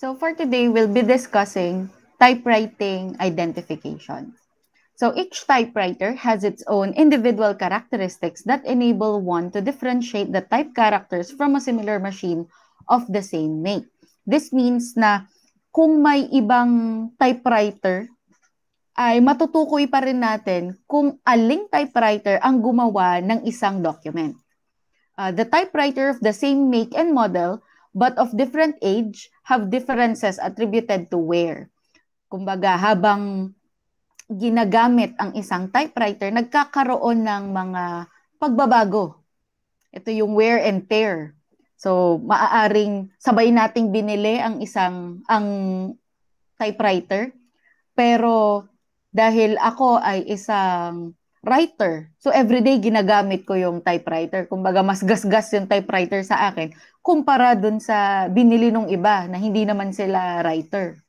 So for today, we'll be discussing typewriting identification. So each typewriter has its own individual characteristics that enable one to differentiate the type characters from a similar machine of the same make. This means na kung may ibang typewriter, ay matutukoy pa rin natin kung aling typewriter ang gumawa ng isang document. The typewriter of the same make and model but of different age have differences attributed to wear. Kumbaga, habang ginagamit ang isang typewriter, nagkakaroon ng mga pagbabago. Ito yung wear and tear. So, maaaring sabay nating binili ang typewriter, pero dahil ako ay isang writer, so everyday ginagamit ko yung typewriter. Kumbaga, mas gasgas yung typewriter sa akin kumpara dun sa binili nung iba na hindi naman sila writer.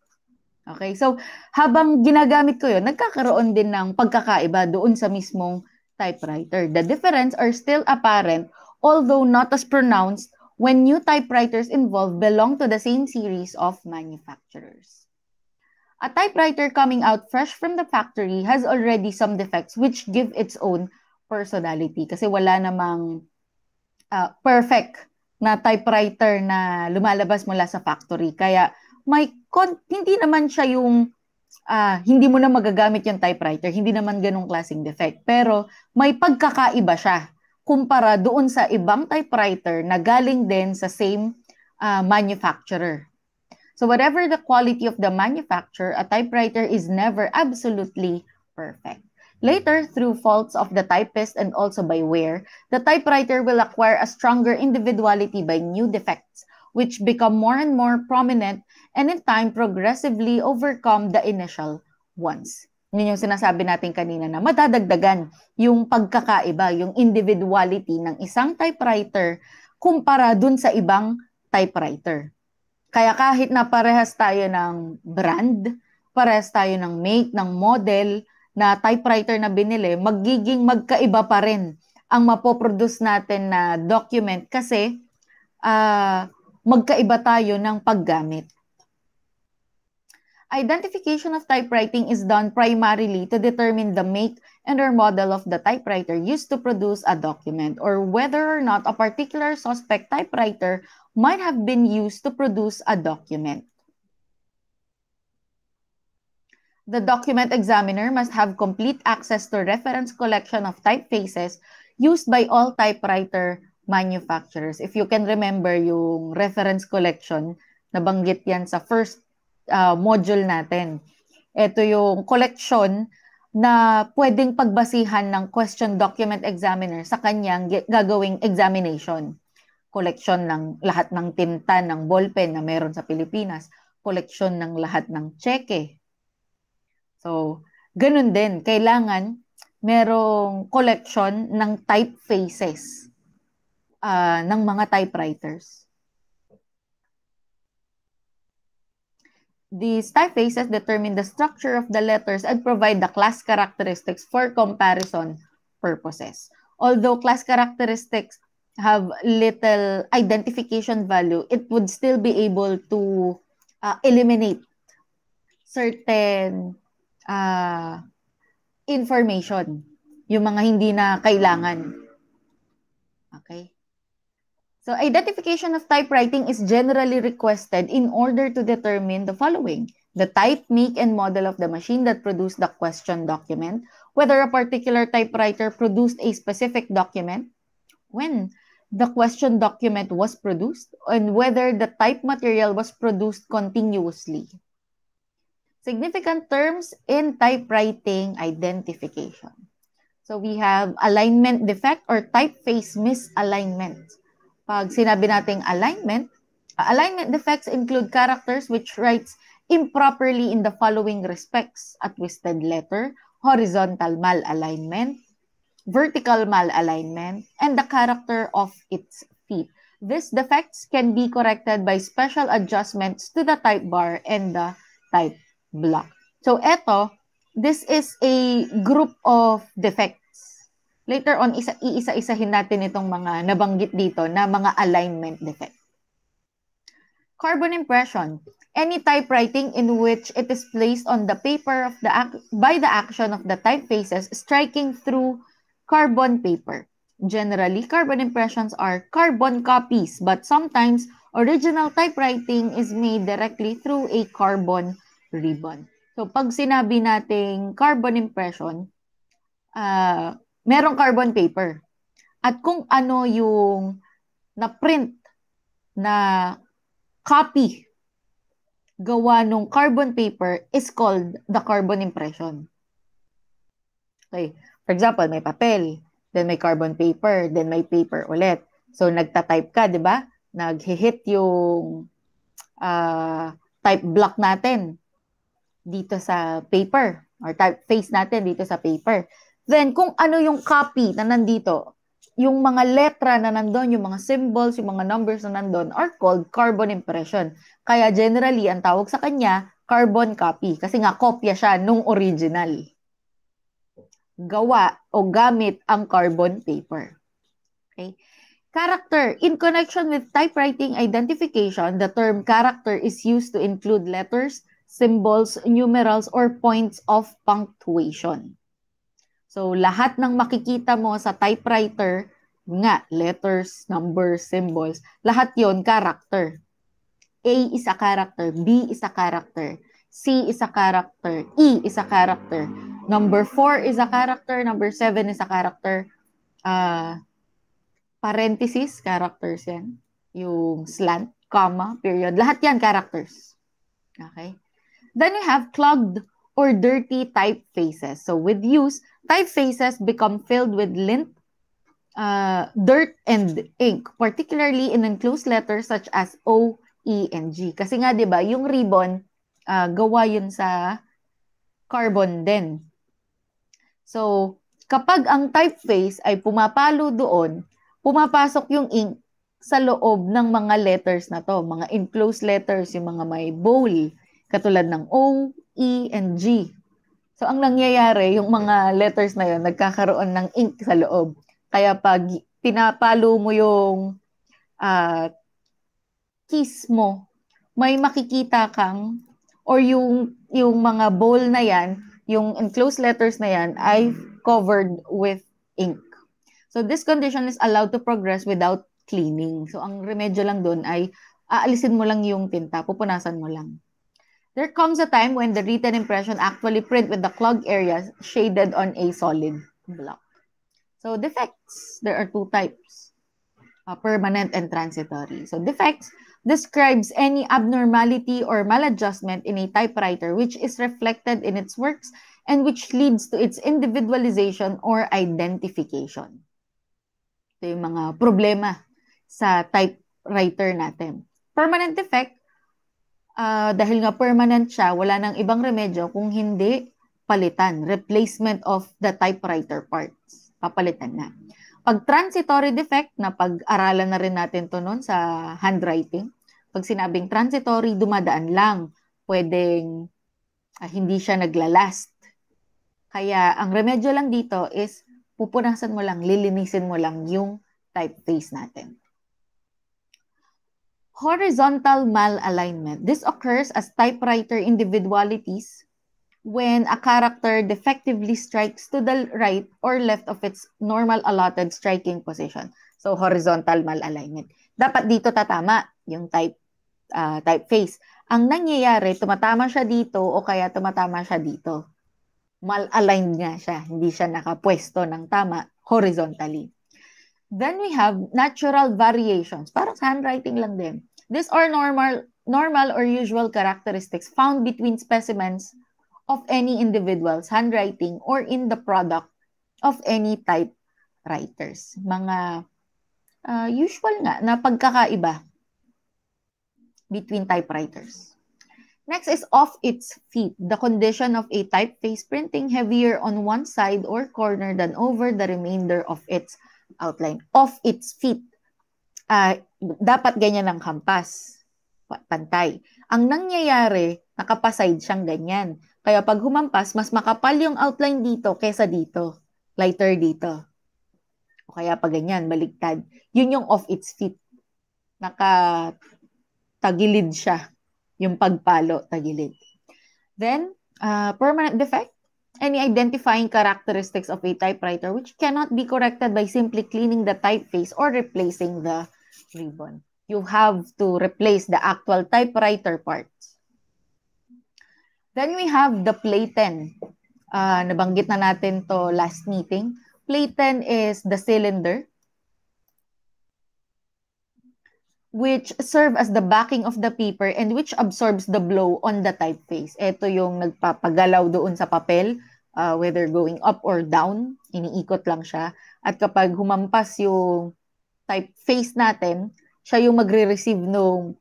Okay, so habang ginagamit ko yun, nagkakaroon din ng pagkakaiba doon sa mismong typewriter. The difference are still apparent, although not as pronounced, when new typewriters involved belong to the same series of manufacturers. A typewriter coming out fresh from the factory has already some defects which give its own personality. Kasi wala namang perfect na typewriter na lumalabas mula sa factory. Kaya hindi naman siya yung hindi mo na magagamit yung typewriter. Hindi naman ganong klaseng defect. Pero may pagkakaiba siya kumpara doon sa ibang typewriter na galing din sa same manufacturer. So whatever the quality of the manufacturer, a typewriter is never absolutely perfect. Later, through faults of the typist and also by wear, the typewriter will acquire a stronger individuality by new defects, which become more and more prominent and in time progressively overcome the initial ones. Yun yung sinasabi natin kanina na madadagdagan yung pagkakaiba, yung individuality ng isang typewriter kumpara dun sa ibang typewriter. Kaya kahit na parehas tayo ng brand, parehas tayo ng make, ng model, na typewriter na binili, magiging magkaiba pa rin ang mapoproduce natin na document kasi magkaiba tayo ng paggamit. Identification of typewriting is done primarily to determine the make and or model of the typewriter used to produce a document or whether or not a particular suspect typewriter might have been used to produce a document. The document examiner must have complete access to reference collection of typefaces used by all typewriter manufacturers. If you can remember yung reference collection, nabanggit yan sa first module natin. Ito yung collection na pwedeng pagbasihan ng question document examiner sa kanyang gagawing examination. Collection ng lahat ng tinta ng ballpen na meron sa Pilipinas. Collection ng lahat ng cheque. So, ganun din. Kailangan merong collection ng typefaces ng mga typewriters. These typefaces determine the structure of the letters and provide the class characteristics for comparison purposes. Although class characteristics have little identification value, it would still be able to eliminate certain information, yung mga hindi na kailangan. Okay? So, identification of typewriting is generally requested in order to determine the following: the type, make, and model of the machine that produced the question document, whether a particular typewriter produced a specific document, when the question document was produced, and whether the type material was produced continuously. Significant terms in typewriting identification. So, we have alignment defect or typeface misalignment. Pag sinabi nating alignment defects include characters which writes improperly in the following respects: a twisted letter, horizontal malalignment, vertical malalignment, and the character of its feet. These defects can be corrected by special adjustments to the type bar and the type block. So, this is a group of defects. Later on, iisa-isahin natin itong mga nabanggit dito na mga alignment defect. Carbon impression. Any typewriting in which it is placed on the paper of by the action of the typefaces striking through carbon paper. Generally, carbon impressions are carbon copies, but sometimes original typewriting is made directly through a carbon ribbon. So, pag sinabi nating carbon impression, merong carbon paper. At kung ano yung na-print na copy gawa nung carbon paper is called the carbon impression. Okay. For example, may papel, then may carbon paper, then may paper ulit. So, nagta-type ka, di ba? Nag-hit yung type block natin dito sa paper or typeface natin dito sa paper. Then, kung ano yung copy na nandito, yung mga letra na nandun, yung mga symbols, yung mga numbers na nandun are called carbon impression. Kaya generally, ang tawag sa kanya, carbon copy. Kasi nga, kopya siya nung original. Gawa o gamit ang carbon paper. Okay? Character. In connection with typewriting identification, the term character is used to include letters, symbols, numerals, or points of punctuation. So, lahat ng makikita mo sa typewriter, nga, letters, numbers, symbols, lahat yon character. A is a character, B is a character, C is a character, E is a character, number 4 is a character, number 7 is a character, parenthesis, characters yan, yung slant, comma, period, lahat yan characters. Okay? Then we have clogged or dirty typefaces. So with use, typefaces become filled with lint, dirt, and ink, particularly in enclosed letters such as O, E, and G. Kasi nga, di ba, yung ribbon, gawa yun sa carbon din. So, kapag ang typeface ay pumapalo doon, pumapasok yung ink sa loob ng mga letters na to, mga enclosed letters, yung mga may bowl, katulad ng O, E, and G. So, ang nangyayari, yung mga letters na yun, nagkakaroon ng ink sa loob. Kaya pag pinapalo mo yung keys mo, may makikita kang, or yung mga bowl na yan, yung enclosed letters na yan, ay covered with ink. So, this condition is allowed to progress without cleaning. So, ang remedyo lang doon ay aalisin mo lang yung tinta, pupunasan mo lang. There comes a time when the written impression actually print with the clogged areas shaded on a solid block. So, defects, there are two types, permanent and transitory. So, defects describes any abnormality or maladjustment in a typewriter which is reflected in its works and which leads to its individualization or identification. Ito yung mga problema sa typewriter natin. Permanent defect, dahil nga permanent siya, wala nang ibang remedyo kung hindi palitan, replacement of the typewriter parts. Papalitan na. Pag transitory defect, na pag-aralan na rin natin to noon sa handwriting, pag sinabing transitory, dumadaan lang. Pwedeng hindi siya naglalast. Kaya ang remedyo lang dito is pupunasan mo lang, lilinisin mo lang yung typeface natin. Horizontal malalignment. This occurs as typewriter individualities when a character defectively strikes to the right or left of its normal allotted striking position. So, horizontal malalignment. Dapat dito tatama yung typeface. Ang nangyayari, tumatama siya dito o kaya tumatama siya dito. Mal-aligned nga siya. Hindi siya nakapwesto ng tama horizontally. Then we have natural variations. Parang sa handwriting lang din. These are normal or usual characteristics found between specimens of any individual's handwriting or in the product of any typewriters. Mga usual nga na pagkakaiba between typewriters. Next is off its feet. The condition of a typeface printing heavier on one side or corner than over the remainder of its outline. Off its feet. Dapat ganyan ang hampas. Pantay. Ang nangyayari, nakapaside siyang ganyan. Kaya pag humampas, mas makapal yung outline dito kesa dito. Lighter dito. O kaya pag ganyan, baliktad. Yun yung off its feet. tagilid siya. Yung pagpalo, tagilid. Then, permanent defect, any identifying characteristics of a typewriter which cannot be corrected by simply cleaning the typeface or replacing the ribbon. You have to replace the actual typewriter parts. Then we have the platen. Nabanggit na natin to last meeting. Platen is the cylinder which serve as the backing of the paper and which absorbs the blow on the typeface. Ito yung nagpapagalaw doon sa papel, whether going up or down, iniikot lang siya. At kapag humampas yung typeface natin, siya yung magre-receive nung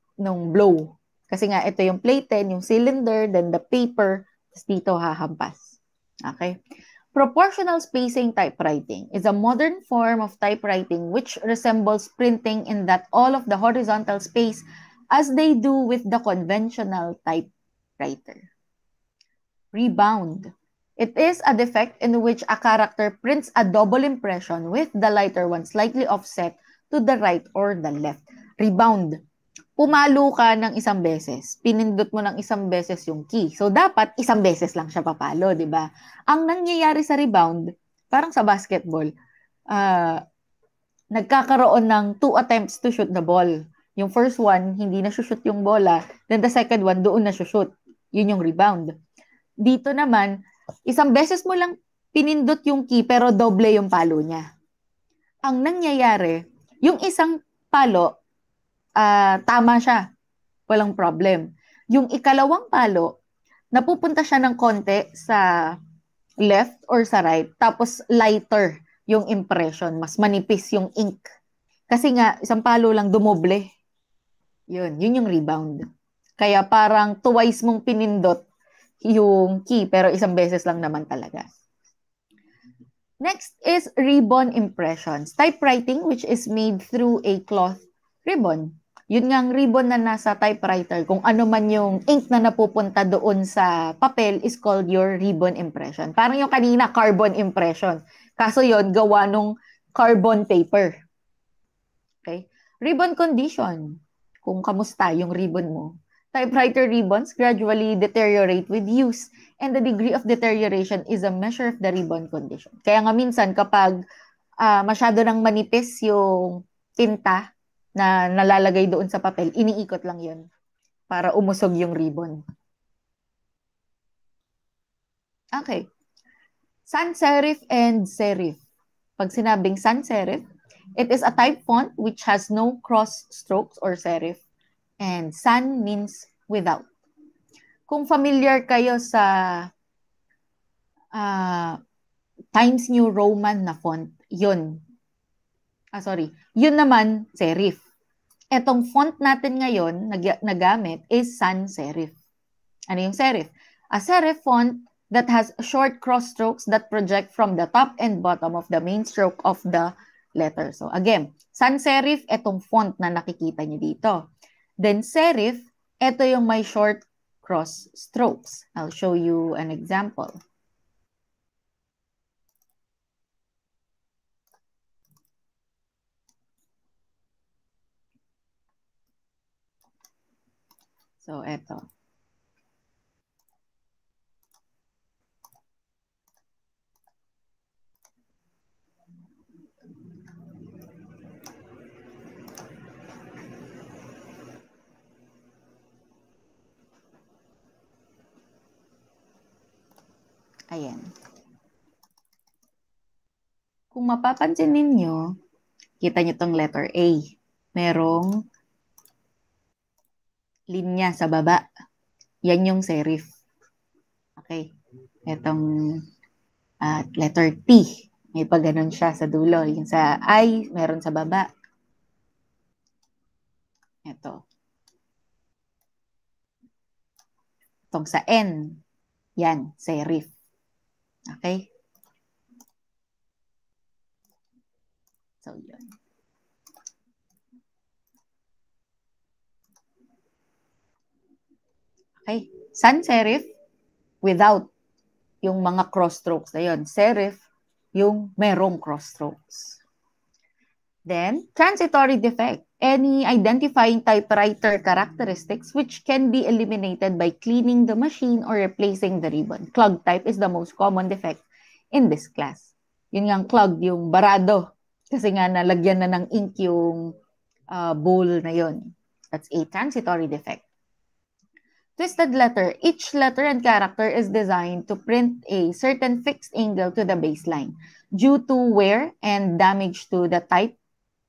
blow. Kasi nga, ito yung platen, yung cylinder, then the paper, tapos dito hahampas. Okay? Proportional spacing typewriting is a modern form of typewriting which resembles printing in that all of the horizontal space as they do with the conventional typewriter. Rebound. It is a defect in which a character prints a double impression with the lighter one slightly offset to the right or the left. Rebound. Pumalo ka ng isang beses, pinindot mo ng isang beses yung key. So, dapat isang beses lang siya papalo, di ba? Ang nangyayari sa rebound, parang sa basketball, nagkakaroon ng 2 attempts to shoot the ball. Yung first one, hindi na shoot yung bola. Then the second one, doon na shoot. Yun yung rebound. Dito naman, isang beses mo lang pinindot yung key, pero doble yung palo niya. Ang nangyayari, yung isang palo, tama siya. Walang problem. Yung ikalawang palo, napupunta siya ng konti sa left or sa right, tapos lighter yung impression. Mas manipis yung ink. Kasi nga, isang palo lang dumoble. Yun yung rebound. Kaya parang twice mong pinindot yung key, pero isang beses lang naman talaga. Next is ribbon impressions. Typewriting, which is made through a cloth ribbon. Yun nga ang ribbon na nasa typewriter, kung ano man yung ink na napupunta doon sa papel is called your ribbon impression. Parang yung kanina, carbon impression. Kaso yun, gawa nung carbon paper. Okay? Ribbon condition. Kung kamusta yung ribbon mo. Typewriter ribbons gradually deteriorate with use, and the degree of deterioration is a measure of the ribbon condition. Kaya nga minsan, kapag masyado nang manipis yung tinta, na nalalagay doon sa papel, iniikot lang yun para umusog yung ribbon. Okay. Sans serif and serif. Pag sinabing sans serif, it is a type font which has no cross strokes or serif. And sans means without. Kung familiar kayo sa Times New Roman na font, yun. Yun naman, serif. Etong font natin ngayon, nagamit, is sans serif. Ano yung serif? A serif font that has short cross strokes that project from the top and bottom of the main stroke of the letter. So again, sans serif, etong font na nakikita nyo dito. Then serif, eto yung may short cross strokes. I'll show you an example. So, eto. Ayan. Kung mapapansin ninyo, kita nyo tong letter A. Merong linya sa baba. Yan yung serif. Okay. Etong letter T. May pa ganun siya sa dulo. Yung sa I, meron sa baba. Ito. Itong sa N. Yan, serif. Okay? So, yun. Okay. Sans serif, without yung mga cross strokes na yun. Serif, yung merong cross strokes. Then, transitory defect. any identifying typewriter characteristics which can be eliminated by cleaning the machine or replacing the ribbon. Clog type is the most common defect in this class. Yun nga clog, yung barado. Kasi nga nalagyan na ng ink yung bowl na yun. That's a transitory defect. Twisted letter. Each letter and character is designed to print a certain fixed angle to the baseline. Due to wear and damage to the type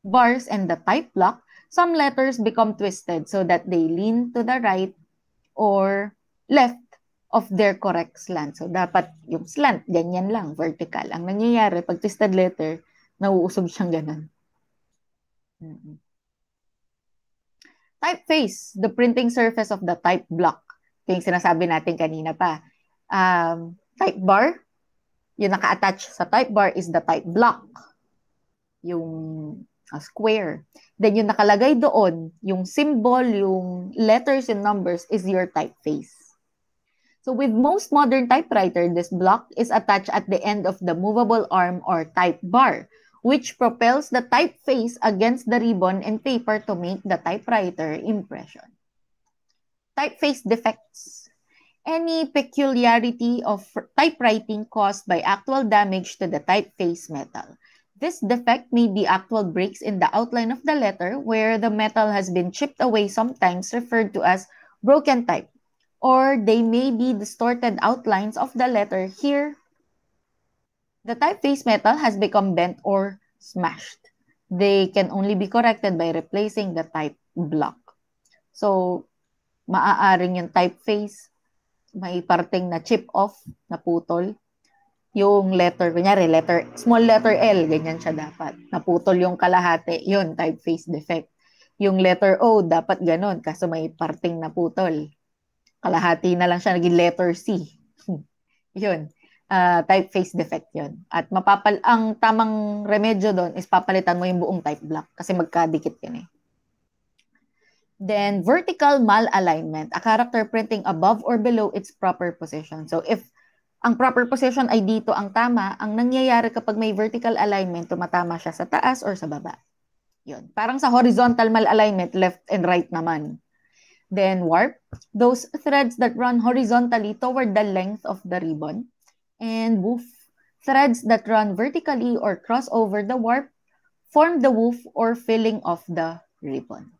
bars and the type block, some letters become twisted so that they lean to the right or left of their correct slant. So, dapat yung slant, ganyan lang, vertical. Ang nangyayari, pag twisted letter, nauusog siyang ganun. Typeface, the printing surface of the type block. Ito yung sinasabi natin kanina pa. Type bar, yung naka-attach sa type bar is the type block. Yung square. Then yung nakalagay doon, yung symbol, yung letters and numbers is your typeface. So with most modern typewriter, this block is attached at the end of the movable arm or type bar, which propels the typeface against the ribbon and paper to make the typewriter impression. Typeface defects. Any peculiarity of typewriting caused by actual damage to the typeface metal. This defect may be actual breaks in the outline of the letter where the metal has been chipped away, sometimes referred to as broken type, or they may be distorted outlines of the letter. Here, the typeface metal has become bent or smashed. They can only be corrected by replacing the type block. So, maaaring yung typeface, may parting na chip off, na putol. Yung letter, kunyari, small letter L, ganyan siya dapat. Naputol yung kalahati, yun, typeface defect. Yung letter O, dapat ganun, kaso may parting naputol. Kalahati na lang siya, naging letter C. Yun, typeface defect yun. At ang tamang remedyo doon is papalitan mo yung buong type block kasi magkadikit yun eh. Then, vertical malalignment, a character printing above or below its proper position. So, if ang proper position ay dito ang tama, ang nangyayari kapag may vertical alignment, tumatama siya sa taas or sa baba. Yun. Parang sa horizontal malalignment, left and right naman. Then warp, those threads that run horizontally toward the length of the ribbon. And woof, threads that run vertically or cross over the warp, form the woof or filling of the ribbon.